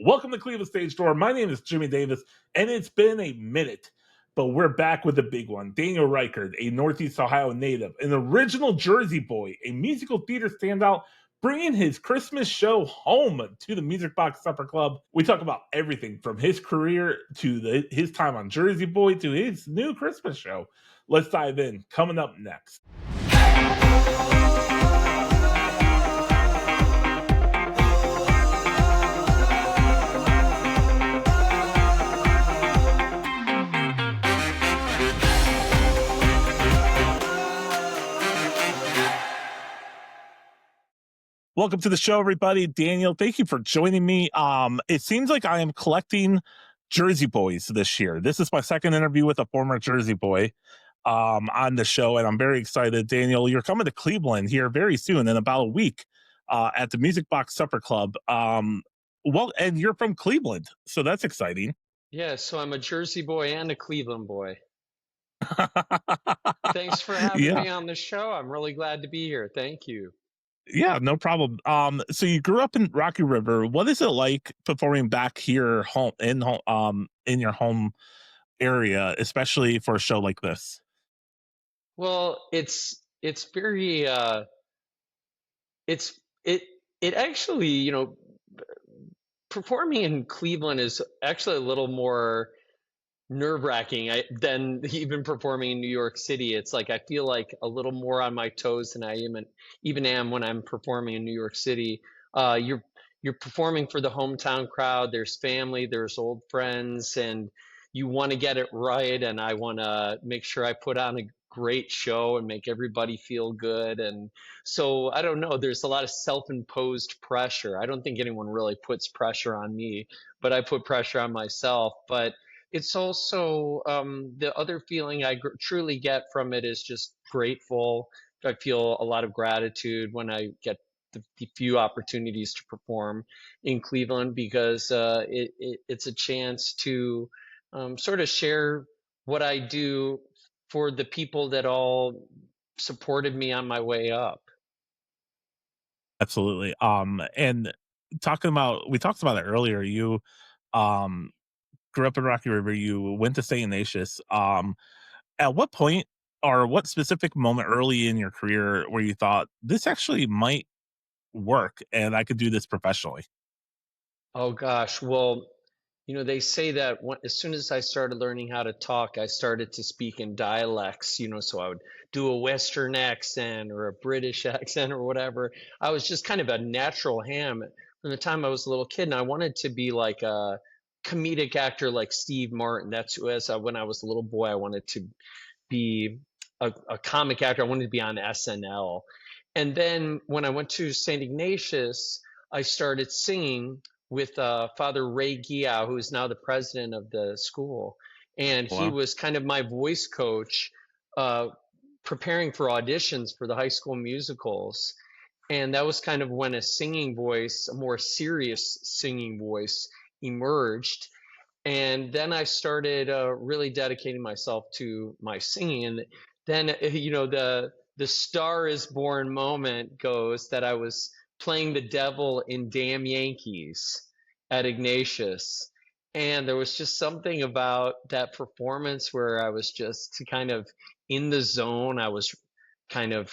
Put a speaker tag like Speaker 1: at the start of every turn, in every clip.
Speaker 1: Welcome to Cleveland Stage Door. My name is Jimmy Davis, and it's been a minute, but we're back with the big one. Daniel Reichard, a Northeast Ohio native, an original Jersey boy, a musical theater standout, bringing his Christmas show home to the Music Box Supper Club. We talk about everything from his career to his time on Jersey Boy to his new Christmas show. Let's dive in. Coming up next. Welcome to the show, everybody. Daniel, thank you for joining me. It seems like I am collecting Jersey Boys this year. This is my second interview with a former Jersey Boy on the show, and I'm very excited. Daniel, you're coming to Cleveland here very soon, in about a week, at the Music Box Supper Club. And you're from Cleveland, so that's exciting.
Speaker 2: Yeah, so I'm a Jersey boy and a Cleveland boy. Thanks for having me on the show. I'm really glad to be here. Thank you.
Speaker 1: Yeah, no problem. So you grew up in Rocky River. What is it like performing back here in your home area, especially for a show like this?
Speaker 2: Well, it's very it's it actually, performing in Cleveland is actually a little more nerve-wracking than even performing in New York City. It's like I feel like a little more on my toes than I even am when I'm performing in New York City. You're performing for the hometown crowd. There's family, there's old friends, and you want to get it right. And I want to make sure I put on a great show and make everybody feel good. And so I don't know. There's a lot of self-imposed pressure. I don't think anyone really puts pressure on me, but I put pressure on myself. But it's also the other feeling I truly get from it is just grateful. I feel a lot of gratitude when I get the few opportunities to perform in Cleveland because it's a chance to sort of share what I do for the people that all supported me on my way up.
Speaker 1: Absolutely. And we talked about it earlier. You um grew up in Rocky River. You went to St. Ignatius. At what point or what specific moment early in your career where you thought this actually might work and I could do this professionally?
Speaker 2: Oh gosh, well, they say that as soon as I started learning how to talk, I started to speak in dialects, so I would do a Western accent or a British accent or whatever. I was just kind of a natural ham from the time I was a little kid, and I wanted to be like a comedic actor like Steve Martin. When I was a little boy, I wanted to be a comic actor. I wanted to be on SNL. And then when I went to St. Ignatius, I started singing with Father Ray Gia, who is now the president of the school. And he was kind of my voice coach, preparing for auditions for the high school musicals. And that was kind of when a singing voice, a more serious singing voice, emerged. And then I started really dedicating myself to my singing. And then, the Star is Born moment goes that I was playing the devil in Damn Yankees at Ignatius. And there was just something about that performance where I was just kind of in the zone. I was kind of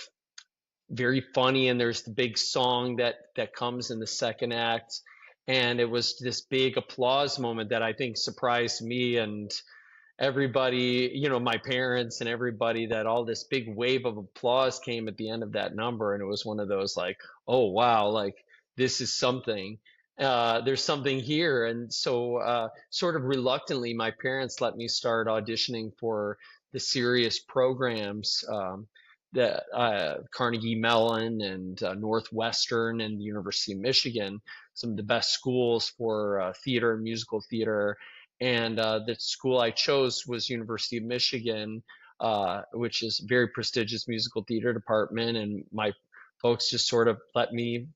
Speaker 2: very funny, and there's the big song that comes in the second act. And it was this big applause moment that I think surprised me and everybody, my parents and everybody, that all this big wave of applause came at the end of that number. And it was one of those like, oh, wow, like this is something. There's something here. And so sort of reluctantly, my parents let me start auditioning for the serious programs that Carnegie Mellon and Northwestern and the University of Michigan, some of the best schools for theater and musical theater. And the school I chose was University of Michigan, which is a very prestigious musical theater department. And my folks just sort of let me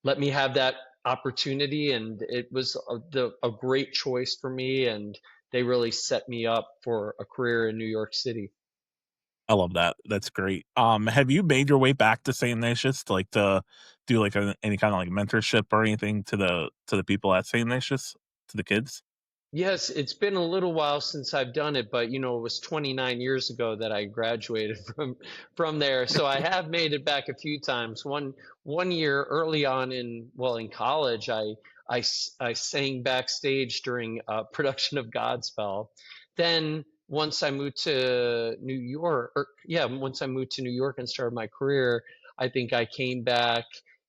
Speaker 2: have that opportunity, and it was a great choice for me. And they really set me up for a career in New York City.
Speaker 1: I love that. That's great. Have you made your way back to St. Ignatius to, like, to do, like, any kinda, like, mentorship or anything to the people at St. Ignatius? To the kids?
Speaker 2: Yes, it's been a little while since I've done it, but it was 29 years ago that I graduated from there. So I have made it back a few times. One year early on in college, I sang backstage during a production of Godspell. Then once I moved to New York, once I moved to New York and started my career, I think I came back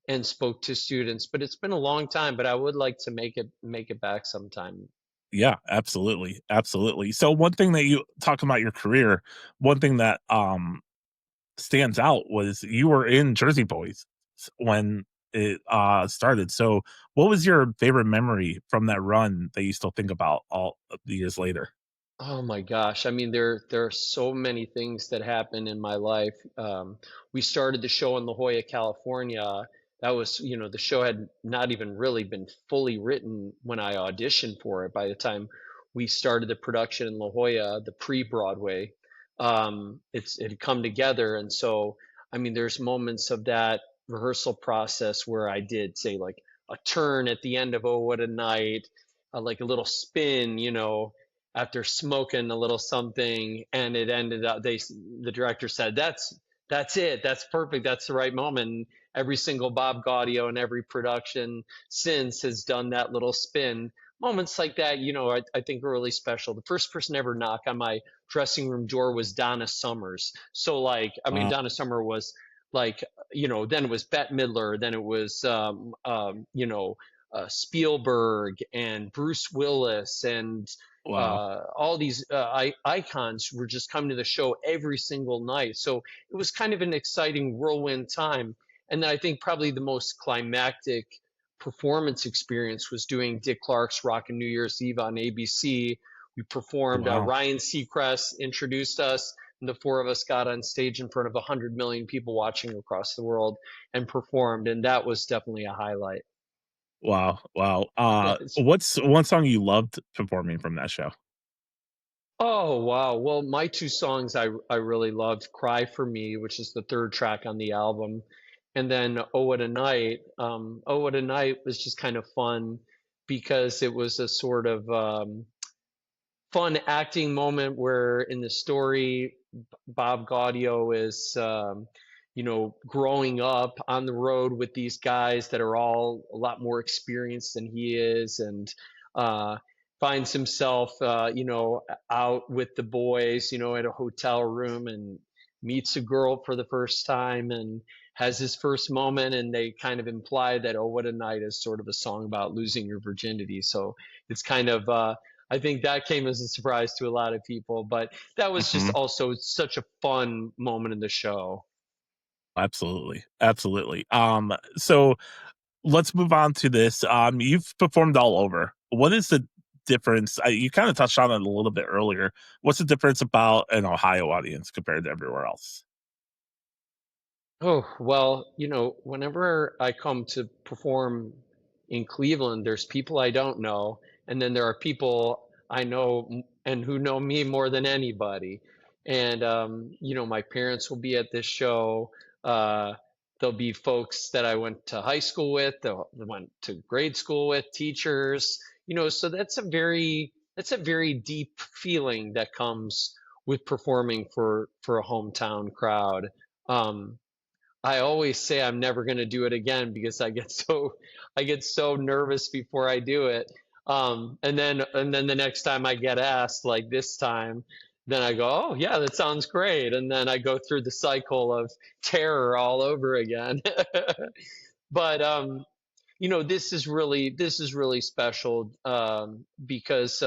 Speaker 2: and spoke to students. But it's been a long time, but I would like to make it back sometime.
Speaker 1: Yeah, absolutely, absolutely. So one thing that you talk about your career, one thing that, stands out was you were in Jersey Boys when it, started. So what was your favorite memory from that run that you still think about all of the years later?
Speaker 2: Oh my gosh. I mean, there are so many things that happen in my life. We started the show in La Jolla, California. That was, the show had not even really been fully written when I auditioned for it. By the time we started the production in La Jolla, the pre-Broadway, it had come together. And so, I mean, there's moments of that rehearsal process where I did say like a turn at the end of Oh What a Night, like a little spin, after smoking a little something, and it ended up the director said that's it, that's perfect, that's the right moment. And every single Bob Gaudio in every production since has done that little spin. Moments like that, I think are really special. The first person to ever knock on my dressing room door was Donna Summers. So like, I mean,
Speaker 1: Wow,
Speaker 2: Donna Summer was like, then it was Bette Midler, then it was Spielberg and Bruce Willis and
Speaker 1: wow,
Speaker 2: all these icons were just coming to the show every single night. So it was kind of an exciting whirlwind time. And then I think probably the most climactic performance experience was doing Dick Clark's Rockin' New Year's Eve on ABC. We performed,
Speaker 1: wow.
Speaker 2: Ryan Seacrest introduced us, and the four of us got on stage in front of 100 million people watching across the world and performed. And that was definitely a highlight.
Speaker 1: Wow, wow. What's one song you loved performing from that show?
Speaker 2: Oh wow. Well, my two songs I really loved, Cry for Me, which is the third track on the album, and then Oh What a Night. Oh What a Night was just kind of fun because it was a sort of fun acting moment where in the story Bob Gaudio is growing up on the road with these guys that are all a lot more experienced than he is, and uh finds himself out with the boys, at a hotel room, and meets a girl for the first time and has his first moment, and they kind of imply that Oh What a Night is sort of a song about losing your virginity. So it's kind of I think that came as a surprise to a lot of people, but that was just
Speaker 1: Mhm.
Speaker 2: also such a fun moment in the show.
Speaker 1: Absolutely, absolutely. So let's move on to this. You've performed all over. What is the difference? You kind of touched on it a little bit earlier. What's the difference about an Ohio audience compared to everywhere else?
Speaker 2: Oh, well, whenever I come to perform in Cleveland, there's people I don't know, and then there are people I know and who know me more than anybody. And my parents will be at this show. Uh, there'll be folks that I went to high school with, that went to grade school with, teachers, so that's a very deep feeling that comes with performing for a hometown crowd. Um, I always say I'm never going to do it again because I get so nervous before I do it. And then the next time I get asked, like this time, then I go, "Oh, yeah, that sounds great." And then I go through the cycle of terror all over again. But this is really special, because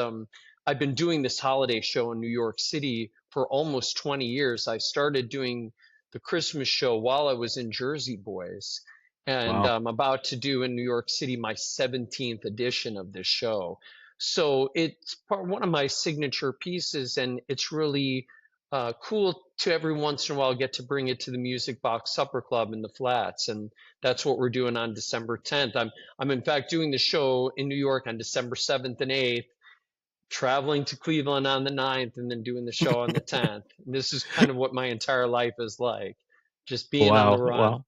Speaker 2: I've been doing this holiday show in New York City for almost 20 years. I started doing the Christmas show while I was in Jersey Boys, and
Speaker 1: Wow.
Speaker 2: I'm about to do in New York City my 17th edition of this show. So it's one of my signature pieces, and it's really cool to every once in a while get to bring it to the Music Box Supper Club in the Flats, and that's what we're doing on December 10th. I'm in fact doing the show in New York on December 7th and 8th. traveling to Cleveland on the 9th and then doing the show on the 10th. And this is kind of what my entire life is like, just being on the
Speaker 1: Wow,
Speaker 2: run.
Speaker 1: wow.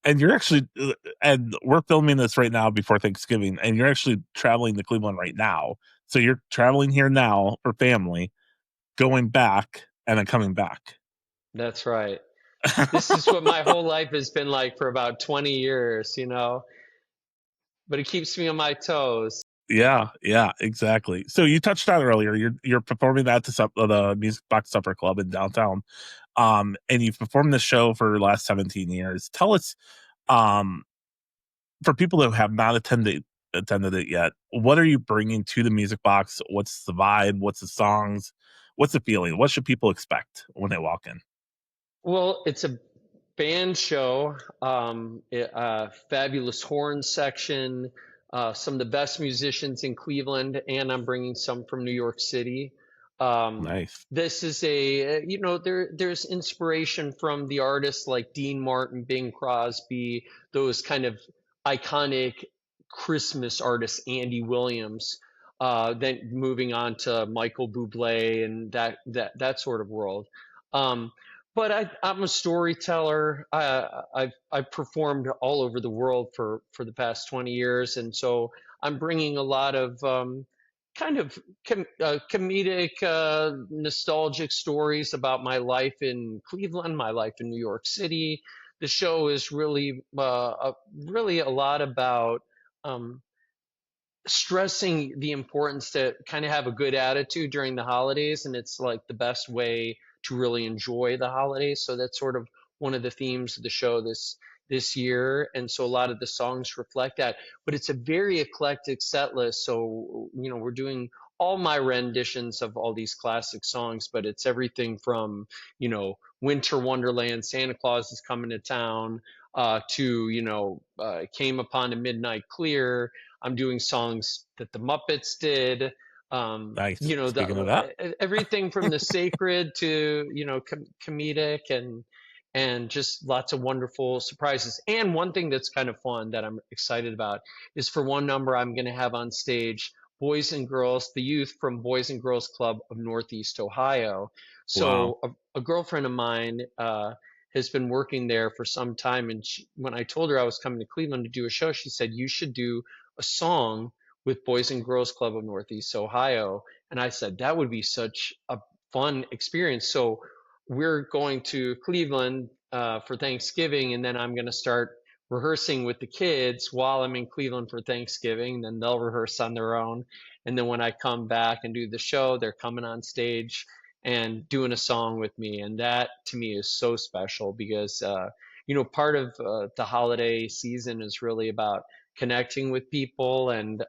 Speaker 1: And you're actually, and we're filming this right now before Thanksgiving, and you're actually traveling to Cleveland right now. So you're traveling here now for family, going back, and then coming back.
Speaker 2: That's right. This is what my whole life has been like for about 20 years, but it keeps me on my toes.
Speaker 1: Yeah, yeah, exactly. So you touched on earlier, you're performing at the Music Box Supper Club in downtown, and you've performed this show for the last 17 years. Tell us, um, for people who have not attended it yet, what are you bringing to the Music Box? What's the vibe? What's the songs? What's the feeling? What should people expect when they walk in?
Speaker 2: Well, it's a band show, fabulous horn section, some of the best musicians in Cleveland, and I'm bringing some from New York City.
Speaker 1: Nice,
Speaker 2: This is there's inspiration from the artists like Dean Martin, Bing Crosby, those kind of iconic Christmas artists, Andy Williams, then moving on to Michael Bublé and that sort of world. Um, but I'm a storyteller. I've performed all over the world for the past 20 years, and so I'm bringing a lot of kind of comedic, nostalgic stories about my life in Cleveland, my life in New York City. The show is really a lot about um, stressing the importance to kind of have a good attitude during the holidays, and it's like the best way to really enjoy the holidays. So that's sort of one of the themes of the show this year, and so a lot of the songs reflect that. But it's a very eclectic set list. So we're doing all my renditions of all these classic songs, but it's everything from Winter Wonderland, Santa Claus is Coming to Town, to Came Upon a Midnight Clear. I'm doing songs that the Muppets did.
Speaker 1: nice. Speaking of that,
Speaker 2: Everything from the sacred to comedic and just lots of wonderful surprises. And one thing that's kind of fun that I'm excited about is for one number I'm going to have on stage boys and girls, the youth from Boys and Girls Club of Northeast Ohio.
Speaker 1: wow,
Speaker 2: So a girlfriend of mine has been working there for some time, and when I told her I was coming to Cleveland to do a show, she said you should do a song with Boys and Girls Club of Northeast Ohio. And I said, that would be such a fun experience. So we're going to Cleveland for Thanksgiving, and then I'm going to start rehearsing with the kids while I'm in Cleveland for Thanksgiving. Then they'll rehearse on their own. And then when I come back and do the show, they're coming on stage and doing a song with me. And that to me is so special because, part of the holiday season is really about connecting with people and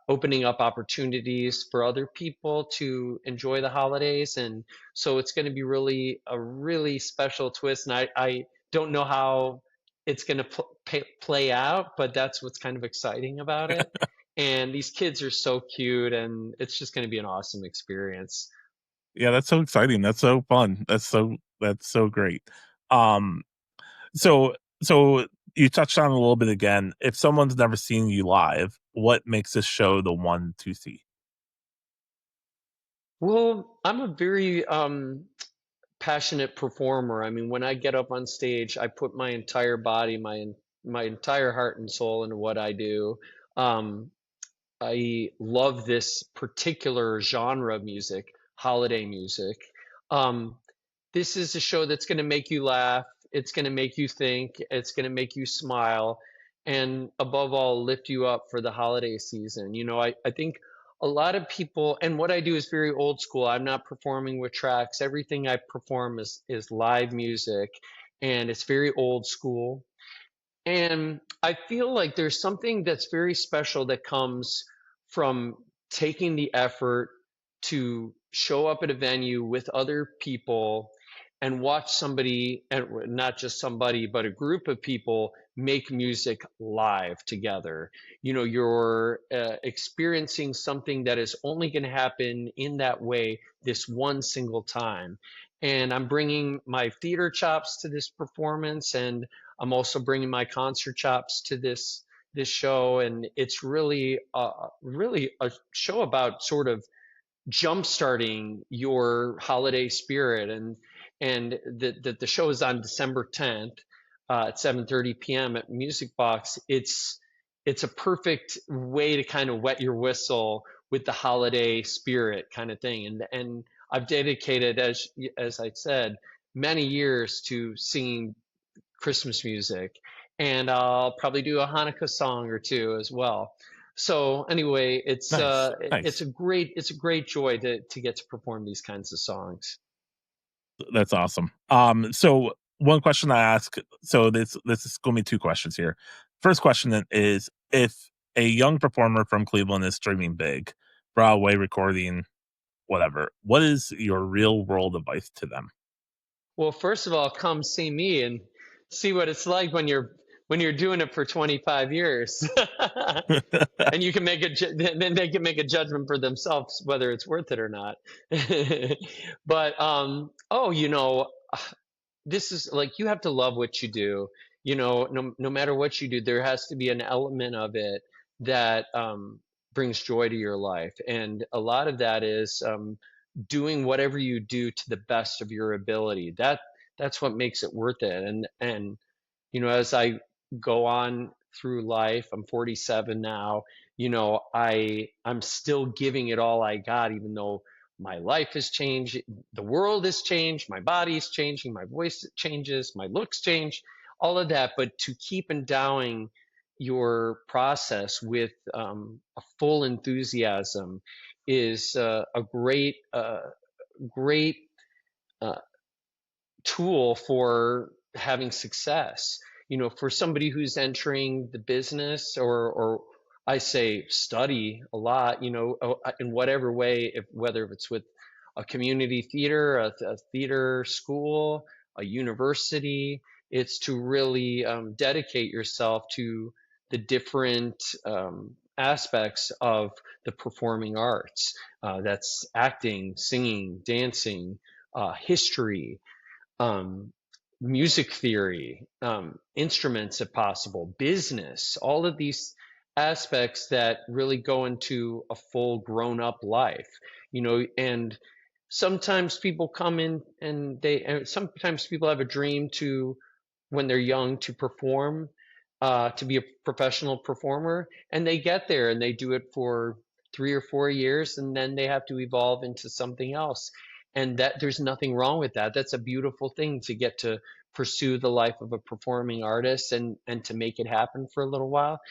Speaker 2: opening up opportunities for other people to enjoy the holidays. And so it's going to be really a really special twist. And I don't know how it's going to play out, but that's what's kind of exciting about it. And these kids are so cute, and it's just going to be an awesome experience.
Speaker 1: yeah, that's so exciting. That's so fun. That's so great. Um, so so you touched on it a little bit again. If someone's never seen you live, what makes this show the one to see?
Speaker 2: Well, I'm a very passionate performer. I mean, when I get up on stage, I put my entire body, my entire heart and soul into what I do. Um, I love this particular genre of music, holiday music. Um, this is a show that's going to make you laugh. It's going to make you think. It's going to make you smile. And above all, lift you up for the holiday season. I think a lot of people, and what I do is very old school. I'm not performing with tracks. Everything I perform is live music, and it's very old school. And I feel like there's something that's very special that comes from taking the effort to show up at a venue with other people and watch somebody, and not just somebody, but a group of people make music live together. You're experiencing something that is only going to happen in that way this one single time. And I'm bringing my theater chops to this performance, and I'm also bringing my concert chops to this show, and it's really a show about sort of jump-starting your holiday spirit. And the show is on December 10th at 7:30 p.m. at Music Box. It's a perfect way to kind of wet your whistle with the holiday spirit kind of thing. And I've dedicated, as I said, many years to singing Christmas music, and I'll probably do a Hanukkah song or two as well. So anyway,
Speaker 1: Nice, nice.
Speaker 2: it's a great joy to get to perform these kinds of songs.
Speaker 1: That's awesome. So one question I ask, so this is going to be two questions here. First question then is, if a young performer from Cleveland is streaming big, Broadway recording, whatever, what is your real world advice to them?
Speaker 2: Well, first of all, come see me and see what it's like when you're doing it for 25 years. And you can then they can make a judgment for themselves whether it's worth it or not. But oh, this is like, you have to love what you do. No matter what you do, there has to be an element of it that brings joy to your life, and a lot of that is doing whatever you do to the best of your ability. That's what makes it worth it. And as I go on through life, I'm 47 now. I'm still giving it all I got, even though my life has changed, the world has changed, my body's changing, my voice changes, my looks change, all of that. But to keep endowing your process with a full enthusiasm is a great uh, tool for having success. For somebody who's entering the business, or I say study a lot, in whatever way, whether it's with a community theater, a theater school, a university, it's to really dedicate yourself to the different aspects of the performing arts. That's acting, singing, dancing, history, um, music theory, instruments if possible, business, all of these aspects that really go into a full grown up life, and sometimes people come in and sometimes people have a dream to, when they're young, to perform, to be a professional performer, and they get there and they do it for 3 or 4 years, and then they have to evolve into something else. And that there's nothing wrong with that. That's a beautiful thing, to get to pursue the life of a performing artist, and to make it happen for a little while.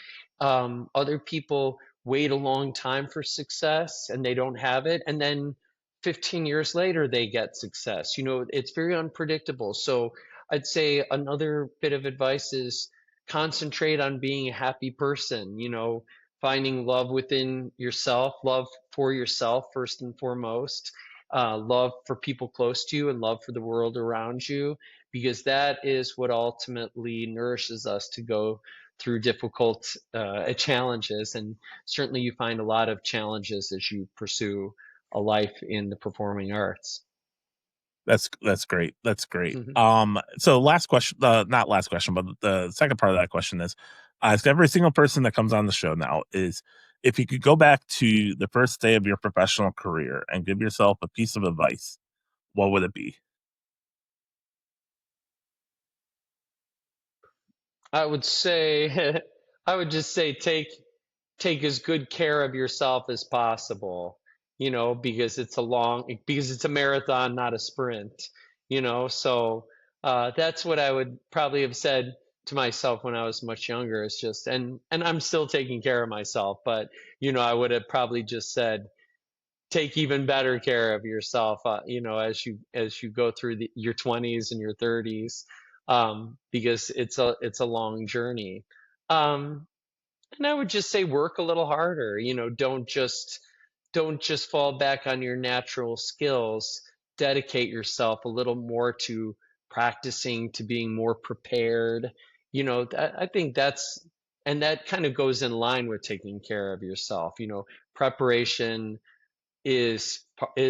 Speaker 2: Other people wait a long time for success and they don't have it, and then 15 years later they get success. It's very unpredictable. So I'd say another bit of advice is concentrate on being a happy person, finding love within yourself, love for yourself first and foremost, love for people close to you, and love for the world around you, because that is what ultimately nourishes us to go through difficult challenges. And certainly you find a lot of challenges as you pursue a life in the performing arts.
Speaker 1: That's great. That's great.
Speaker 2: Mhm.
Speaker 1: So last question, not last question, but the second part of that question is, I ask every single person that comes on the show now, is, if you could go back to the first day of your professional career and give yourself a piece of advice, what would it be?
Speaker 2: I would say, I would just say, take as good care of yourself as possible, because it's a marathon, not a sprint, so that's what I would probably have said to myself when I was much younger. It's just, and I'm still taking care of myself, but I would have probably just said, take even better care of yourself, as you go through your 20s and your 30s, because it's a long journey. um, and I would just say, work a little harder. Don't just fall back on your natural skills. Dedicate yourself a little more to practicing, to being more prepared. I think that kind of goes in line with taking care of yourself. Preparation is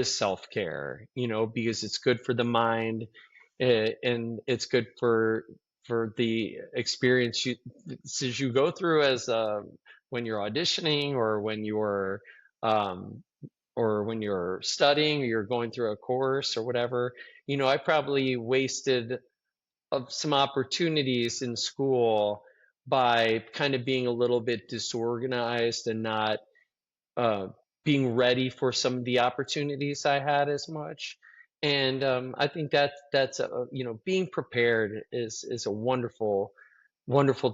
Speaker 2: self-care, because it's good for the mind, and it's good for the you go through as when you're auditioning um, or when you're studying or you're going through a course or whatever. I probably wasted of some opportunities in school by kind of being a little bit disorganized and not uh, being ready for some of the opportunities I had as much. And I think that's being prepared is a wonderful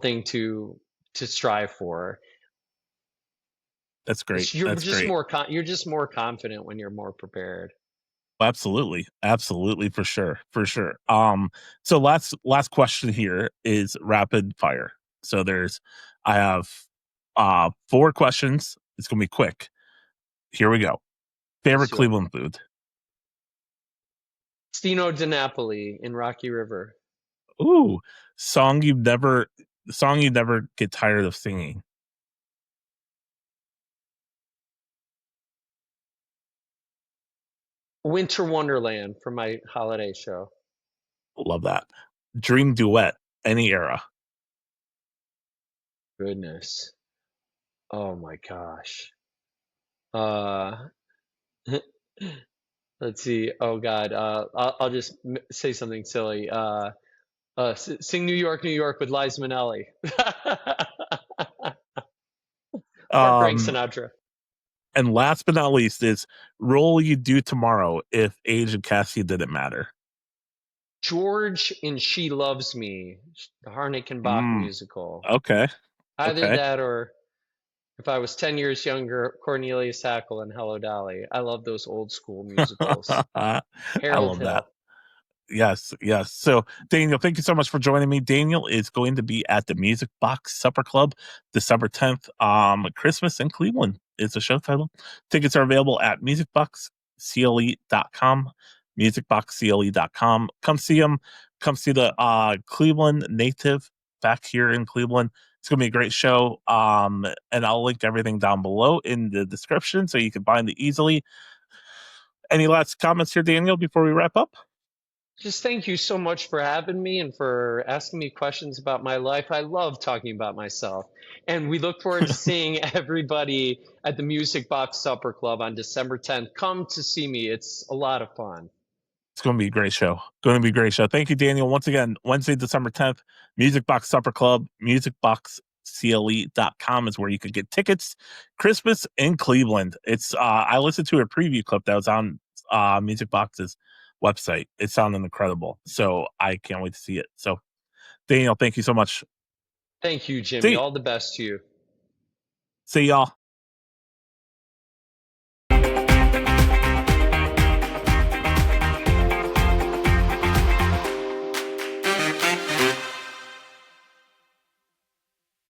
Speaker 2: thing to strive for.
Speaker 1: That's great.
Speaker 2: You're
Speaker 1: That's
Speaker 2: just
Speaker 1: great.
Speaker 2: you're just more confident when you're more prepared.
Speaker 1: Absolutely. Absolutely, for sure. For sure. So last question here is rapid fire. So I have 4 questions. It's gonna be quick. Here we go.
Speaker 2: Let's
Speaker 1: Favorite
Speaker 2: do it.
Speaker 1: Cleveland food?
Speaker 2: Stino Di Napoli in Rocky River.
Speaker 1: Ooh, song you never get tired of singing.
Speaker 2: Winter Wonderland for my holiday show.
Speaker 1: Love that. Dream duet, any era.
Speaker 2: Goodness. Oh my gosh. Uh, let's see. Oh God. I'll just say something silly. Sing New York with Liza Minnelli. Or Frank
Speaker 1: Um,
Speaker 2: Sinatra.
Speaker 1: and last but not least is role you do tomorrow if age and casting didn't matter.
Speaker 2: George in She Loves Me, the Harnick and Bach
Speaker 1: Mm,
Speaker 2: musical.
Speaker 1: okay.
Speaker 2: Either
Speaker 1: Okay.
Speaker 2: that or if I was 10 years younger, Cornelius Hackle and Hello Dolly. I love those old school musicals.
Speaker 1: I
Speaker 2: Harold
Speaker 1: love that.
Speaker 2: Hill.
Speaker 1: Yes, yes. So, Daniel, thank you so much for joining me. Daniel is going to be at the Music Box Supper Club December 10th. Christmas in Cleveland is the show title. Tickets are available at musicboxcle.com. Musicboxcle.com. Come see him. Come see the Cleveland native back here in Cleveland. It's going to be a great show. And I'll link everything down below in the description so you can find it easily. Any last comments here, Daniel, before we wrap up?
Speaker 2: Just thank you so much for having me and for asking me questions about my life. I love talking about myself. And we look forward to seeing everybody at the Music Box Supper Club on December 10th. Come to see me. It's a lot of fun.
Speaker 1: It's going to be a great show. Going to be a great show. Thank you, Daniel. Once again, Wednesday, December 10th, Music Box Supper Club, musicboxcle.com is where you could get tickets. Christmas in Cleveland. I listened to a preview clip that was on Music Box's website. It sounded incredible. So I can't wait to see it. So, Daniel, thank you so much.
Speaker 2: Thank you, Jimmy. All the best to you.
Speaker 1: See y'all.